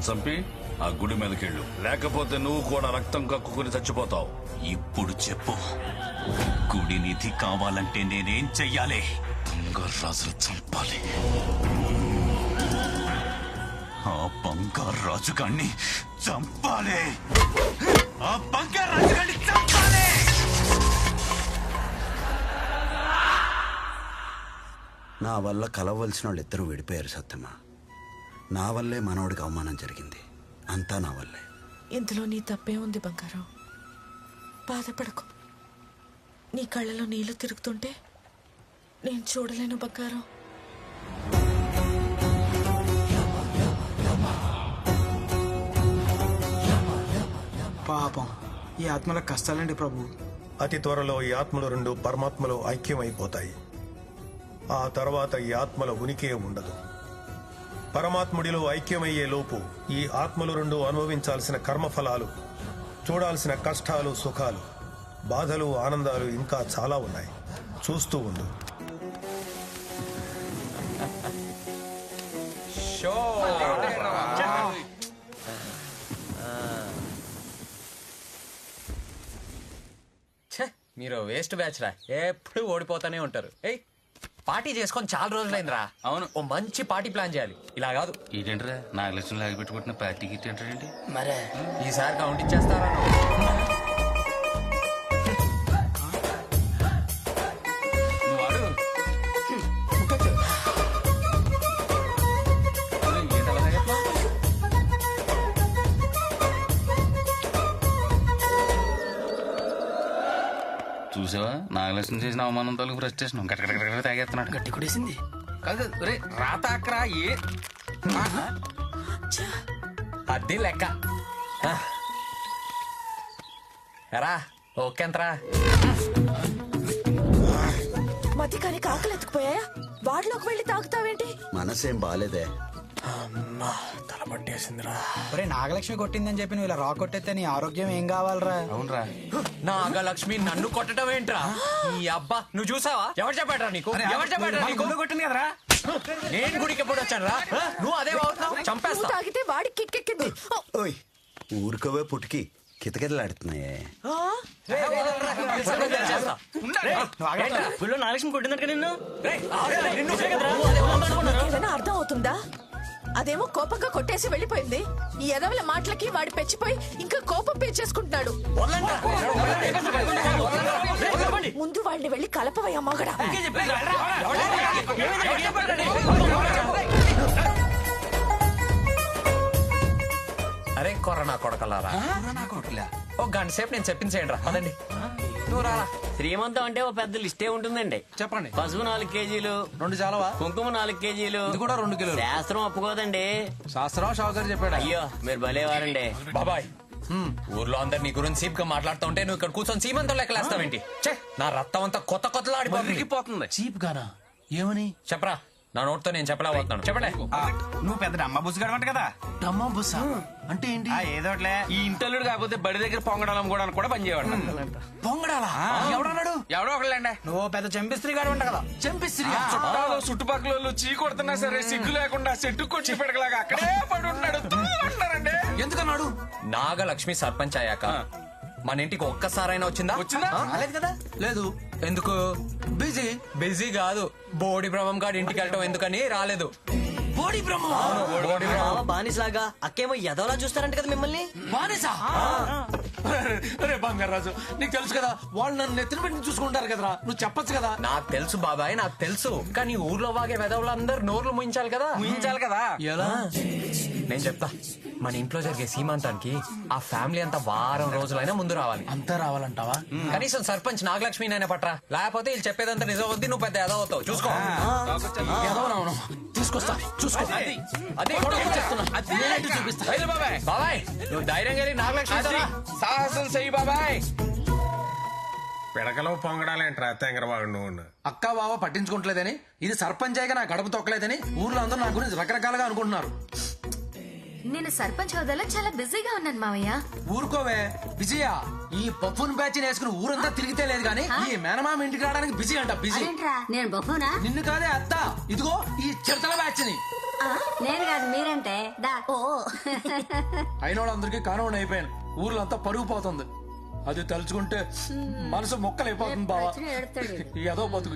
వాళ్ళని చంపి ఆ గుడి మీదకెళ్ళు, లేకపోతే నువ్వు కూడా రక్తం కక్కుకుని చచ్చిపోతావు. ఇప్పుడు చెప్పు, గుడి నిధి కావాలంటే నేనేం చెయ్యాలి? బంగారాజును చంపాలి. ఆ బంగారాజు గారిని చంపాలి. ఆ బంగారాజు గారిని చంపాలి. నా వల్ల కలవలసిన వాళ్ళు ఇద్దరు విడిపోయారు సత్యమ్మ. నా వల్లే మనవడికి అవమానం జరిగింది. అంతా నా వల్లే. ఇందులో నీ తప్పే ఉంది బంగారం. బాధపడకు. నీ కళ్ళలో నీళ్లు తిరుగుతుంటే నేను చూడలేను బంగారం. పాపం ఈ ఆత్మలకు కష్టాలండి ప్రభు. అతి త్వరలో ఈ ఆత్మలు రెండు పరమాత్మలో ఐక్యమైపోతాయి. ఆ తర్వాత ఈ ఆత్మల ఉనికే ఉండదు. పరమాత్ముడిలో ఐక్యమయ్యే లోపు ఈ ఆత్మలు రెండు అనుభవించాల్సిన కర్మఫలాలు, చూడాల్సిన కష్టాలు, సుఖాలు, బాధలు, ఆనందాలు ఇంకా చాలా ఉన్నాయి. చూస్తూ ఉండు. మీరు వేస్ట్ బ్యాచ్ రా, ఎప్పుడు ఓడిపోతానే ఉంటారు. ఏయ్ పార్టీ చేసుకొని చాలా రోజులైందిరా. అవును, ఓ మంచి పార్టీ ప్లాన్ చేయాలి. ఇలా కాదు. ఏంటంటే నాగలక్ష్మి లాగి పెట్టుకుంటున్న పార్టీ గిట్ ఏంటంటే మరే ఈసారి కౌంట్ ఇచ్చేస్తారా? నువ్వు అడుగు. చూసావా, నాగలక్ష్మి చేసిన అవమానం తాలూకు ఫ్రస్ట్రేషన్ గట్ట తాగేస్తున్నాడు. గట్టి కొడేసింది కాదు రే, రాతాకరా ఏ అది లెక్క. ఎరా ఓకే అంతరా. మధ్యకానికి ఆకలి ఎత్తుకుపోయా, వాడిలోకి వెళ్ళి తాగుతావేంటి? మనసేం బాలేదే. తల పట్టేసిందిరా. ఒరే నాగలక్ష్మి కొట్టిందని చెప్పి నువ్వు ఇలా రా కొట్టేస్తే నీ ఆరోగ్యం ఏం కావాలరా? అవునరా, నాగలక్ష్మి నన్ను కొట్టడం ఏంట్రా? ఈ అబ్బా నువ్వు చూసావా? ఎవరు చెప్పాడ్రా నీకు? ఎవరు చెప్పాడ్రా నీకు? కొట్టింది కదరా. నేను గుడికి ఎప్పుడు వచ్చాను రా? నువ్వు అదే వాగుతున్నావు. నువ్వు చంపేస్తా. తాగితే వాడికి కిక్కెక్కింది. ఓయ్ ఊరుకోవే పుట్టికి కితకితలాడుతున్నాయే. నాగలక్ష్మి కొట్టిందట నిన్ను. ఏదైనా అర్థం అవుతుందా? అదేమో కోపంగా కొట్టేసి వెళ్ళిపోయింది. ఈ ఎదవల మాటలకి వాడి పెచ్చిపోయి ఇంకా కోపం పెంచేసుకుంటున్నాడు. ముందు వాడిని వెళ్ళి కలపవయ్యా మగడా. అరే కొరనా కొడకలారా, ఓ గంట సేపు నేను చెప్పించేయండి రా. అదండి నువ్వు రారా. శ్రీమంతం అంటే ఓ పెద్ద లిస్టే ఉంటుందండి. చెప్పండి. పసుపు 4 కేజీలు, 2 చాలవా? కుంకుమ 4 కేజీలు, ఇది కూడా 2 కిలోలు. శాస్త్రం ఒప్పుకోదండి. శాస్త్రం షావుకర్ చెప్పాడు. అయ్యో మీరు భలేవారండి బాబాయ్. ఊర్లో అందరు నీ గురించి సీప్ గా మాట్లాడుతూ ఉంటే నువ్వు ఇక్కడ కూర్చొని సీమంతో లెక్కలేస్తావేంటి? నా రక్తం అంతా కొత్త కొత్తలా ఆడిపోతుంది. చీప్ గానా? ఏమని చెప్పరా, నా నోట్తో నేను చెప్పలేకపోతున్నాను. చెప్పలే. నువ్వు పెద్ద అమ్మ బుస్సు అంట కదా. డమ్మా బుస్సా అంటే ఏంటి? ఏదోట్లే. ఈ ఇంటల్లుడు కాకపోతే బడి దగ్గర పొంగడాలం కూడా కూడా పనిచేయవాడు. పొంగడాలా? ఎవడన్నాడు? ఎవడో ఒకళ్ళండి. నువ్వు పెద్ద చెంపిస్త్రీ గాడు అంట కదా. చంపిస్త్రీ? చుట్టాలు చుట్టుపక్కల వాళ్ళు చీ కొడుతున్నా సరే సిగ్గు లేకుండా చెట్టు కొట్టి పెడకలాగా అక్కడే పడి ఉన్నాడు అంటారండి. ఎందుకన్నాడు? నాగలక్ష్మి సర్పంచ్ అయ్యాక మన ఇంటికి ఒక్కసారైనా వచ్చిందా? రాలేదు కదా. లేదు. ఎందుకు? బిజీ. బిజీ కాదు, బోడి బ్రహ్మం గారి ఇంటికి వెళ్ళటం ఎందుకని రాలేదు. బోడి బ్రహ్మ? బోడి బ్రహ్మం బానిసలాగా అక్కేమో ఎదవలా చూస్తారంట కదా మిమ్మల్ని. బానిసా? అరే బంగారాజు, నీకు తెలుసు కదా వాళ్ళు నన్ను నెత్తిన పెట్టి చూసుకుంటారు కదరా, నువ్వు చెప్పొచ్చు కదా. నాకు తెలుసు బాబాయ్, నాకు తెలుసు. కానీ ఊర్లో వాగే వెదవులందరూ నోర్లు ముయించాలి కదా. ముయించాలి కదా. ఎలా? నేను చెప్తా. మన ఇంట్లో జరిగే సీమంతానికి ఆ ఫ్యామిలీ అంతా వారం రోజులైనా ముందు రావాలి. అంతా రావాలంటావా? కనీసం సర్పంచ్ నాగలక్ష్మి నైనా పట్రా, లేకపోతే వీళ్ళు చెప్పేదంతా నిజం వద్ది, నువ్వు పెద్ద ఎదవ అవుతావు. చూసుకో. ఎదవనవును. తీసుకొస్తా, చూసుకో. అదే చెప్తున్నా. చూపిస్తా. బాబాయ్ నువ్వు ధైర్యంగా వెళ్ళి నాగలక్ష్మి సాహసం చెయ్యి బాబాయ్. పిడకలో పొంగడాలేంట్రా తెంగరవాడు నువ్వు. అక్క బావ పట్టించుకోవట్లేదని, ఇది సర్పంచ్ అయ్యగా నా గడప తొక్కలేదని ఊర్లో అందరూ నా గురించి రకరకాలుగా అనుకుంటున్నారు. నేను సర్పంచ్ హోదాలో చాలా బిజీగా ఉన్నాను మావయ్య. ఊరుకోవే విజయ, ఈ పప్పున్ బ్యాచ్ వేసుకుని ఊరంతా తిరిగితే లేదు కానీ ఈ మేనమామ ఇంటికి రావడానికి బిజీ అంట. బిజీ. నేను బొమ్మనా? నిన్ను కాదే అత్త, ఇదిగో ఈ చిరతల బ్యాచ్ ని. నేను కాదు మీరంటే దా ఓ అయిన వాళ్ళందరికీ కానివ్వండి అయిపోయాను. ఊర్లో అంతా పరుగు పోతుంది. అది తలుచుకుంటే మనసు మొక్కలైపోతుంది బావా. ఏదో బతుకు.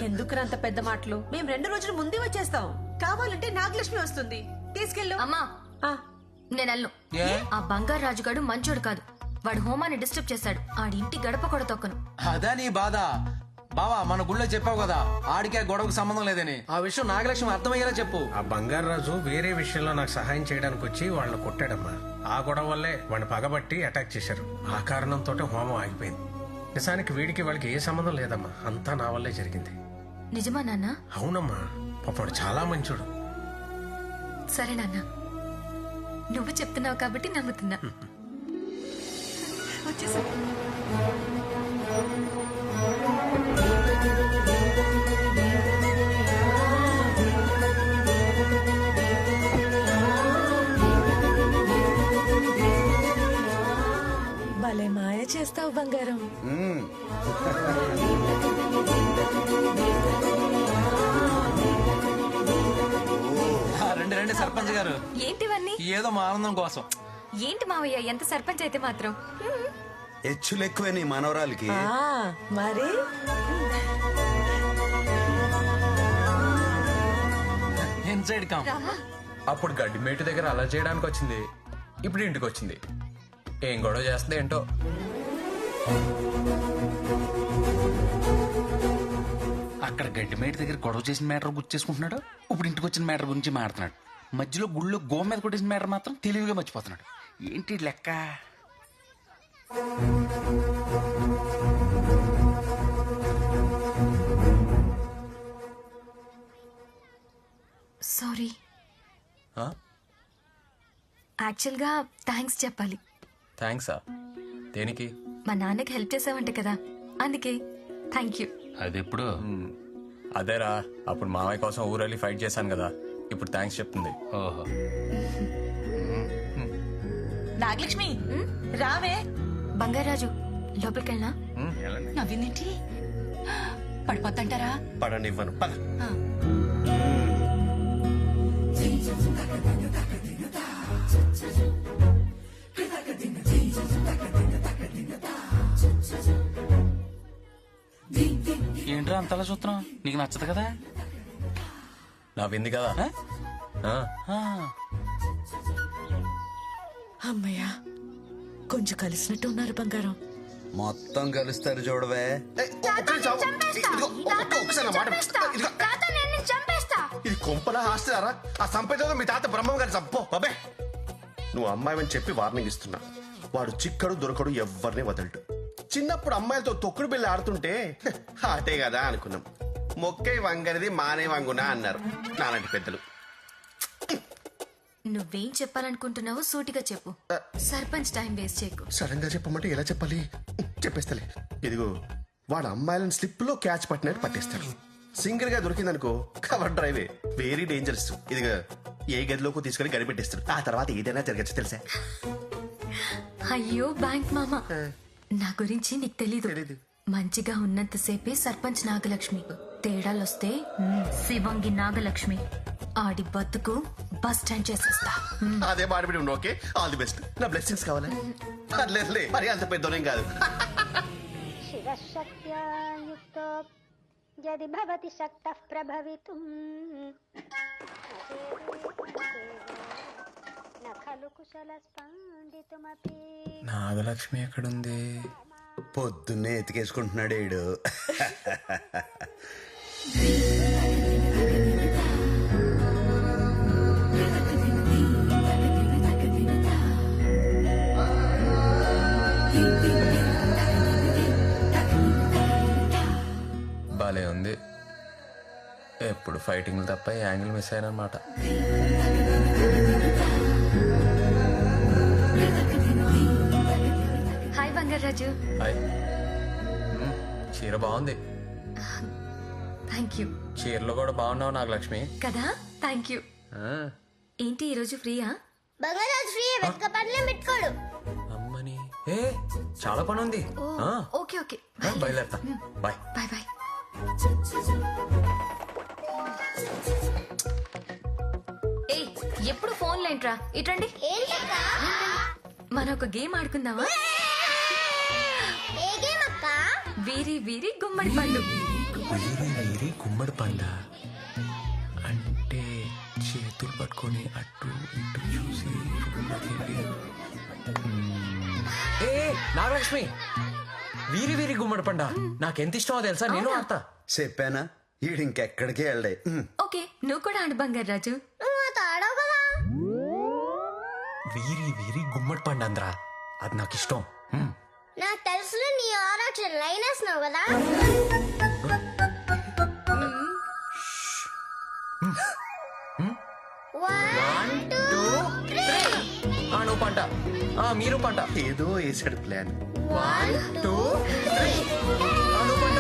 ఎందుకు అంత పెద్ద మాటలు? మేము 2 రోజుల ముందే వచ్చేస్తాం. కావాలంటే నాగలక్ష్మి వస్తుంది, తీసుకెళ్ళు. అమ్మా నేను అల్లు ఆ బంగారు రాజుగాడు మంచోడు కాదు. వాడు హోమాన్ని డిస్టర్బ్ చేశాడు. ఆడి ఇంటి గడప కూడా తొక్కను. అదా నీ బాధ బావా. మన గుళ్ళో చెప్పావు కదా ఆడికి ఆ గొడవకు సంబంధం లేదని. ఆ విషయం నాగలక్ష్మి అర్థమయ్యేలా చెప్పు. ఆ బంగారాజు వేరే విషయంలో నాకు సహాయం చేయడానికి వచ్చి వాళ్ళని కొట్టాడమ్మా. ఆ గొడవ వల్లే వాడిని పగబట్టి అటాక్ చేశారు. ఆ కారణంతో హోమం ఆగిపోయింది. నిజానికి వీడికి వాళ్ళకి ఏ సంబంధం లేదమ్మా. అంతా నా వల్లే జరిగింది. నిజమా నాన్న? అవునమ్మా, పాపడు చాలా మంచోడు. సరే నాన్న, నువ్వు చెప్తున్నావు కాబట్టి నమ్ముతున్నా. వచ్చేసా. భలే మాయ చేస్తావు బంగారం. రండి సర్పంచ్ గారు. ఏంటివన్నీ? ఏదో మా ఆనందం కోసం. ఏంటి మావయ్య ఎంత సర్పంచ్ అయితే మాత్రం? హెచ్చులు ఎక్కువే నీ మనవరాలకి. మరి ఇన్సైడ్ కామ్. అప్పుడు గడ్డి మేటు దగ్గర అలా చేయడానికి వచ్చింది. ఇప్పుడు ఇంటికి వచ్చింది. ఏం గొడవ చేస్తుంది ఏంటో. అక్కడ గడ్డి మేట దగ్గర గొడవ చేసిన మ్యాటర్ గుర్తు చేసుకుంటున్నాడు. ఇప్పుడు ఇంటికి వచ్చిన మ్యాటర్ గురించి మాట్లాడుతున్నాడు. మధ్యలో గుళ్ళో గో మీద కొట్టేసిన మ్యాటర్ మాత్రం తెలివిగా మర్చిపోతున్నాడు. ఏంటి లెక్క? సారీ. యాక్చువల్గా థ్యాంక్స్ చెప్పాలి. థ్యాంక్సా? దేనికి? మా నాన్నకి హెల్ప్ చేసావంట కదా, అందుకే థ్యాంక్ యూ. అదెప్పుడు? అదేరా, అప్పుడు మామయ్య కోసం ఊరెళ్ళి ఫైట్ చేశాను కదా, ఇప్పుడు థ్యాంక్స్ చెప్తుంది. ఓహో. నాగలక్ష్మి రావే. బంగారాజు లోపలికెళ్ళనా? నవ్విందేంటి? పడిపోద్దంటారా? పడనివ్వను. పద. ఏంట్రా అంతలా చూస్తున్నావు? నీకు నచ్చదు కదా? నవ్వింది కదా. అమ్మయ్యా, కొంచెం కలిసినట్టు ఉన్నారు బంగారం. మొత్తం కలుస్తారు చూడవే. ఇది కొంపలా హాస్టలారా? ఆ సంపేదలో మీ తాత బ్రహ్మం గారి చంపో బాబే. నువ్వు అమ్మాయిని చెప్పి వార్నింగ్ ఇస్తున్నా. వాడు చిక్కడు దొరకడు ఎవరిని వదలడు. చిన్నప్పుడు అమ్మాయిలతో తొక్కుడు బిళ్ళ ఆడుతుంటే ఆటే కదా అనుకున్నాం. మొక్కై వంగనిది మానే వంగునా అన్నారు నాలాంటి పెద్దలు. నువ్వేం చెప్పాలనుకుంటున్నావో సూటిగా చెప్పు. సర్పంచ్ టైం వేస్ట్ చేయకు. సడన్ గా చెప్పమంటే ఎలా చెప్పాలి? చెప్పేస్తలే. ఇదిగో, వాడు అమ్మాయిలను స్లిప్ లో క్యాచ్ పట్టినట్టు పట్టేస్తాడు. సింగిల్ గా దొరికిందనుకో కవర్ డ్రైవే. Very dangerous. ఇదిగో, ఏ గదిలోకి తీసుకుని గడిపెట్టేస్తాడు. ఆ తర్వాత ఏదైనా జరగచ్చు తెలుసా? అయ్యో బ్యాంక్ మామ, నా గురించి నీకు తెలీదు. మంచిగా ఉన్నంతసేపే సర్పంచ్ నాగలక్ష్మి. తేడాలొస్తే శివంగి నాగలక్ష్మి. ఆడి బతుకు బస్ స్టాండ్ చేసేస్తా. అదే మాడిపిడి ఉండు. Okay, all the best. నా బ్లెస్సింగ్స్ కావాలా? పర్లేదులే, మరి అంత పెద్దోనేం కాదు. శివశక్త్యాయుక్తో యది భవతి శక్తః ప్రభవితుం నఖలు కుశలస్పండితుమపి. నాగలక్ష్మి ఎక్కడుంది? పొద్దున్నే ఎతికేసుకుంటున్నాడు ఈడు. భలే ఉంది. ఎప్పుడు ఫైటింగ్లు తప్ప యాంగిల్ మిస్ అయ్యానమాట. హాయ్ బంగారాజు. హాయ్. చీర బాగుంది. Thank you. చీరలో కూడా బాగున్నావు నాగలక్ష్మి. కదా, థ్యాంక్ యూ. ఏంటి ఈరోజు ఫ్రీయా? బంగారాజు ఫ్రీ, వెతక పనిలో పెట్టుకోడు. అమ్మని ఏ చాలా పని ఉంది. ఓకే ఓకే, బయలుదేరతా. Bye bye bye. ఎప్పుడు ఫోన్ లేంట్రా ఇటండి ఏంటక్క? మనం ఒక గేమ్ ఆడుకుందామా? ఏ గేమ్ అక్క? వీరి వీరి గుమ్మడి పండు. వీరి వీరి గుమ్మడి పండ అంటే చేతులు పట్టుకొని అటు ఇటు చూసి ఏ నాగలక్ష్మి, వీరి వీరి గుమ్మడి పండ నాకెంత ఇష్టమో తెలుసా, నేను ఆడతా. చెప్పానా ఈడు ఇంకెక్కడికి వెళ్ళే ఓకే నువ్వు కూడా ఆడు బంగారు రాజు. నువ్వు నాతో ఆడవు కదా? వీరి వీరి గుమ్మడి పండు అందరా, అది నాకు ఇష్టం. నాకు తెలుసు నీ ఆరోగ్యం లైన్ వేస్తున్నావు కదా? One, two, three. నువ్వు పంట, మీరు పంట. ఏదో వేసాడు ప్లాన్. One, two, three. నువ్వు పంట.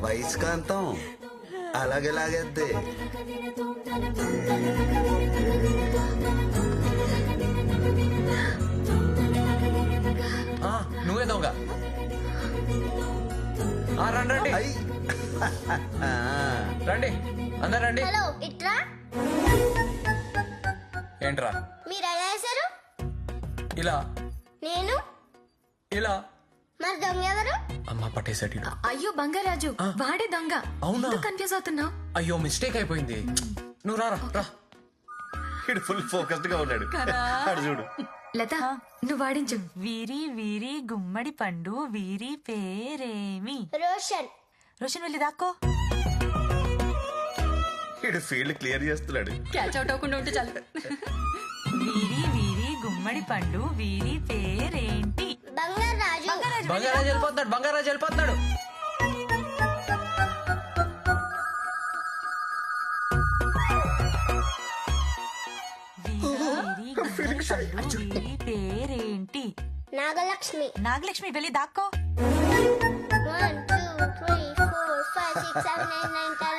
వయస్కాంతం అలాగే లాగేద్ది. నువ్వే దొంగ. రండి రండి అందరు రండి. హలో ఇట్రా. ఏంట్రా మీరు ఎలా వేశారు? ఇలా నేను ఇలా. మరి దొంగ ఎవరు? అమ్మ పట్టేసాడు. అయ్యో బంగారాజు వాడే దొంగ. అవునా? కన్ఫ్యూజ్ అవుతున్నావు. అయ్యో మిస్టేక్ అయిపోయింది. నువ్వు రా రా. వీడు ఫుల్ ఫోకస్డ్ గా ఉన్నాడు. అడు చూడు. లత నువ్వు వాడించు. వీరి వీరి గుమ్మడి పండు వీరి పేరేమి? రోషన్. రోషన్ వెళ్ళి దాక్కో. వీడు ఫీల్డ్ క్లియర్ చేస్తున్నాడు. క్యాచ్ అవుట్ అవ్వకుండా ఉంటే చాలు. వీరి వీరి గుమ్మడి పండు వీరి పేరేంటి? బంగారాజు. బంగారాజు వెళ్ళిపోతున్నాడు. బంగారాజు వెళ్ళిపోతున్నాడు. వీరి వీరి పేరేంటి? నాగలక్ష్మి. నాగలక్ష్మి వెళ్ళి దాక్కో. 1 2 3 4 5 6 7 8 9 10